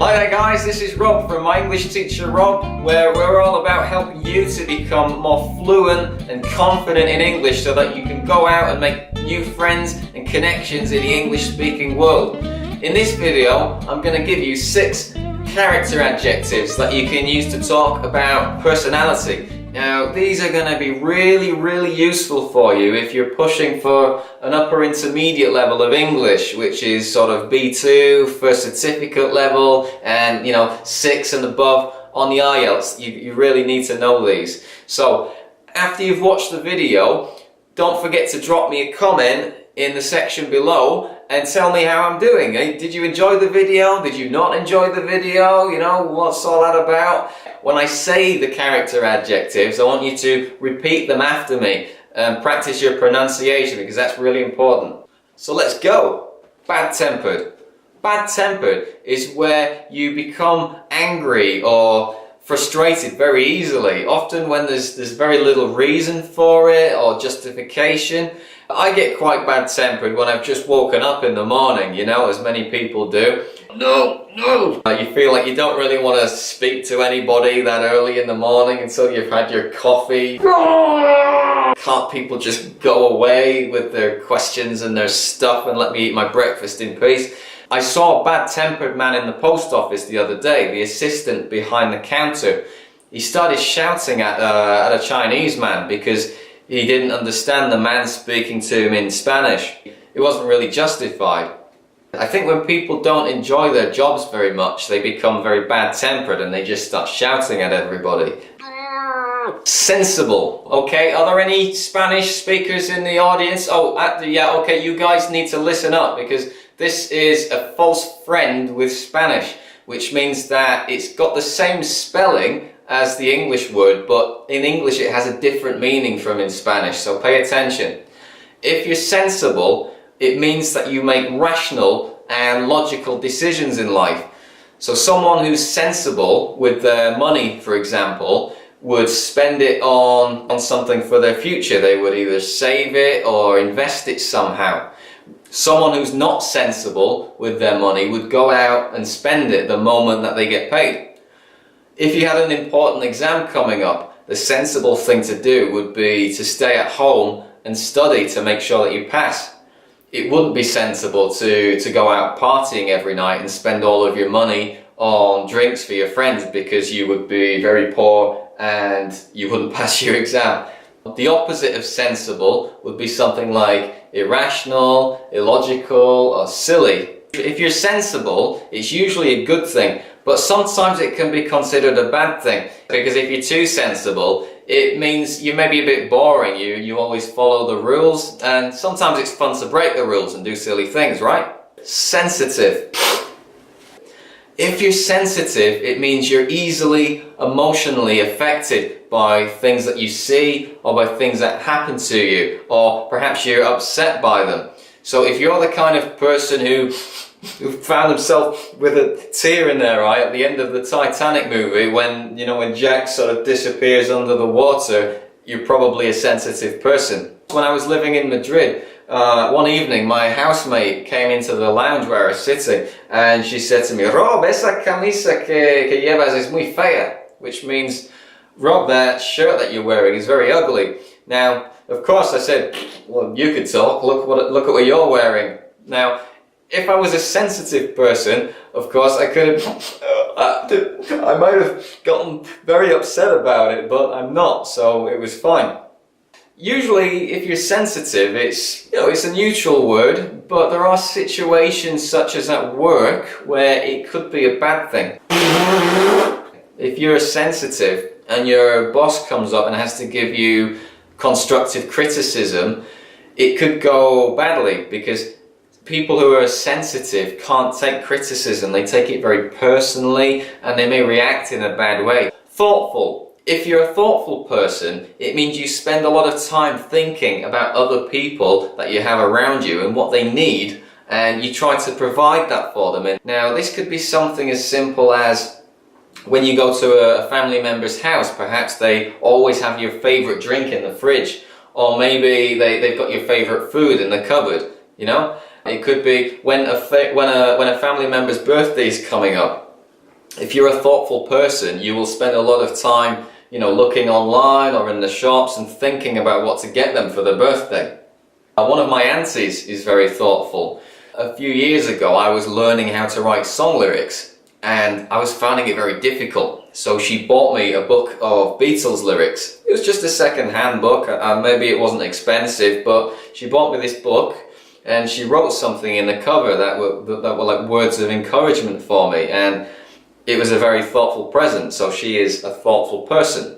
Hi there guys, this is Rob from My English Teacher Rob, where we're all about helping you to become more fluent and confident in English so that you can go out and make new friends and connections in the English speaking world. In this video, I'm going to give you 6 character adjectives that you can use to talk about personality. Now, these are going to be really useful for you if you're pushing for an upper intermediate level of English, which is sort of B2, first certificate level, and 6 and above on the IELTS. You really need to know these. So, after you've watched the video, don't forget to drop me a comment in the section below and tell me how I'm doing. Did you enjoy the video? Did you not enjoy the video? What's all that about? When I say the character adjectives, I want you to repeat them after me and practice your pronunciation because that's really important. So let's go. Bad-tempered. Bad-tempered is where you become angry or frustrated very easily, often when there's very little reason for it or justification. I get quite bad-tempered when I've just woken up in the morning, as many people do. No! You feel like you don't really want to speak to anybody that early in the morning until you've had your coffee. Can't people just go away with their questions and their stuff and let me eat my breakfast in peace? I saw a bad-tempered man in the post office the other day, the assistant behind the counter. He started shouting at a Chinese man because he didn't understand the man speaking to him in Spanish. It wasn't really justified. I think when people don't enjoy their jobs very much, they become very bad-tempered and they just start shouting at everybody. Sensible. Okay, are there any Spanish speakers in the audience? Yeah, okay, you guys need to listen up because this is a false friend with Spanish, which means that it's got the same spelling as the English word, but in English it has a different meaning from in Spanish, so pay attention. If you're sensible, it means that you make rational and logical decisions in life. So someone who's sensible with their money, for example, would spend it on something for their future. They would either save it or invest it somehow. Someone who's not sensible with their money would go out and spend it the moment that they get paid. If you had an important exam coming up, the sensible thing to do would be to stay at home and study to make sure that you pass. It wouldn't be sensible to go out partying every night and spend all of your money on drinks for your friends because you would be very poor and you wouldn't pass your exam. The opposite of sensible would be something like irrational, illogical, or silly. If you're sensible, it's usually a good thing, but sometimes it can be considered a bad thing, because if you're too sensible, it means you may be a bit boring, you always follow the rules, and sometimes it's fun to break the rules and do silly things, right? Sensitive. If you're sensitive, it means you're easily emotionally affected by things that you see or by things that happen to you, or perhaps you're upset by them. So if you're the kind of person who found himself with a tear in their eye at the end of the Titanic movie when Jack sort of disappears under the water, you're probably a sensitive person. When I was living in Madrid, one evening my housemate came into the lounge where I was sitting and she said to me, "Rob, esa camisa que llevas es muy fea," which means, "Rob, that shirt that you're wearing is very ugly." Now, of course I said, "Well, you could talk, look at what you're wearing." Now, if I was a sensitive person, of course I could have, I might have gotten very upset about it, but I'm not, so it was fine. Usually, if you're sensitive, it's a neutral word, but there are situations such as at work where it could be a bad thing. If you're sensitive and your boss comes up and has to give you constructive criticism, it could go badly because people who are sensitive can't take criticism. They take it very personally and they may react in a bad way. Thoughtful. If you're a thoughtful person, it means you spend a lot of time thinking about other people that you have around you and what they need, and you try to provide that for them. And now, this could be something as simple as when you go to a family member's house, perhaps they always have your favourite drink in the fridge, or maybe they've got your favourite food in the cupboard, It could be when a family member's birthday is coming up. If you're a thoughtful person, you will spend a lot of time, looking online or in the shops and thinking about what to get them for their birthday. One of my aunties is very thoughtful. A few years ago, I was learning how to write song lyrics, and I was finding it very difficult. So she bought me a book of Beatles lyrics. It was just a second-hand book, and maybe it wasn't expensive, but she bought me this book, and she wrote something in the cover that were like words of encouragement for me, and it was a very thoughtful present. So she is a thoughtful person.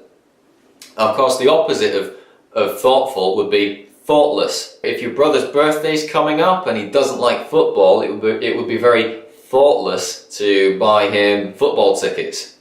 Of course, the opposite of thoughtful would be thoughtless. If your brother's birthday is coming up and he doesn't like football, it would be very thoughtless to buy him football tickets.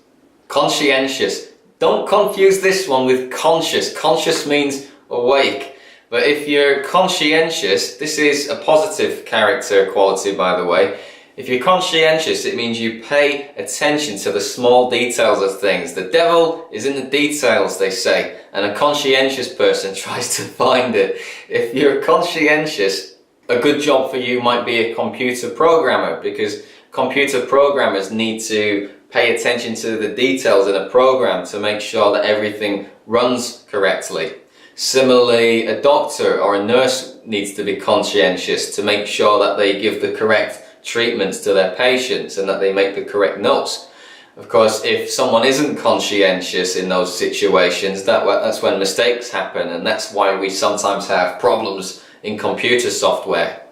Conscientious. Don't confuse this one with conscious. Conscious means awake. But if you're conscientious, this is a positive character quality, by the way. If you're conscientious, it means you pay attention to the small details of things. The devil is in the details, they say, and a conscientious person tries to find it. If you're conscientious, a good job for you might be a computer programmer, because computer programmers need to pay attention to the details in a program to make sure that everything runs correctly. Similarly, a doctor or a nurse needs to be conscientious to make sure that they give the correct treatments to their patients and that they make the correct notes. Of course, if someone isn't conscientious in those situations, that's when mistakes happen, and that's why we sometimes have problems in computer software.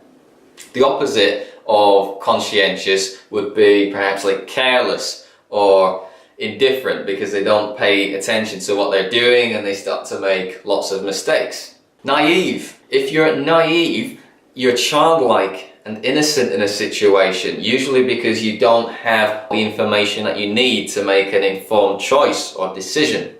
The opposite of conscientious would be perhaps like careless or indifferent, because they don't pay attention to what they're doing and they start to make lots of mistakes. Naive. If you're naive, you're childlike and innocent in a situation, usually because you don't have the information that you need to make an informed choice or decision.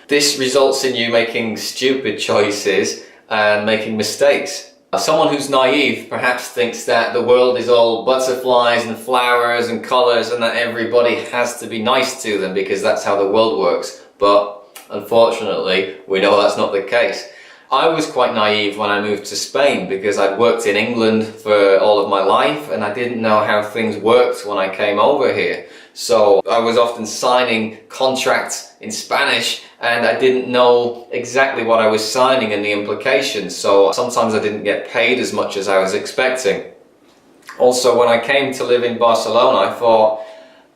This results in you making stupid choices and making mistakes. Someone who's naive perhaps thinks that the world is all butterflies and flowers and colours and that everybody has to be nice to them because that's how the world works. But unfortunately, we know that's not the case. I was quite naive when I moved to Spain because I'd worked in England for all of my life and I didn't know how things worked when I came over here. So I was often signing contracts in Spanish and I didn't know exactly what I was signing and the implications. So sometimes I didn't get paid as much as I was expecting. Also, when I came to live in Barcelona, I thought,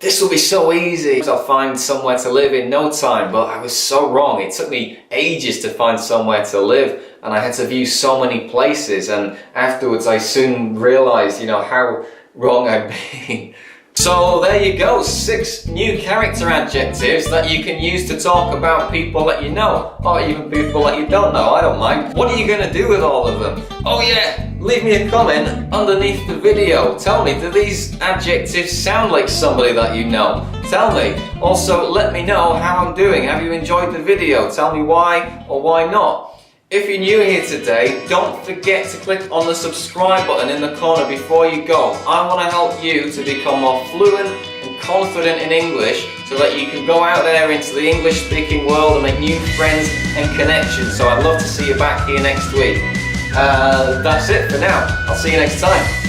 this will be so easy, I'll find somewhere to live in no time, but I was so wrong. It took me ages to find somewhere to live and I had to view so many places, and afterwards I soon realised, how wrong I'd been. So there you go, 6 new character adjectives that you can use to talk about people that you know, or even people that you don't know, I don't mind. What are you going to do with all of them? Oh yeah, leave me a comment underneath the video. Tell me, do these adjectives sound like somebody that you know? Tell me. Also, let me know how I'm doing. Have you enjoyed the video? Tell me why or why not. If you're new here today, don't forget to click on the subscribe button in the corner before you go. I want to help you to become more fluent and confident in English so that you can go out there into the English speaking world and make new friends and connections. So I'd love to see you back here next week. That's it for now. I'll see you next time.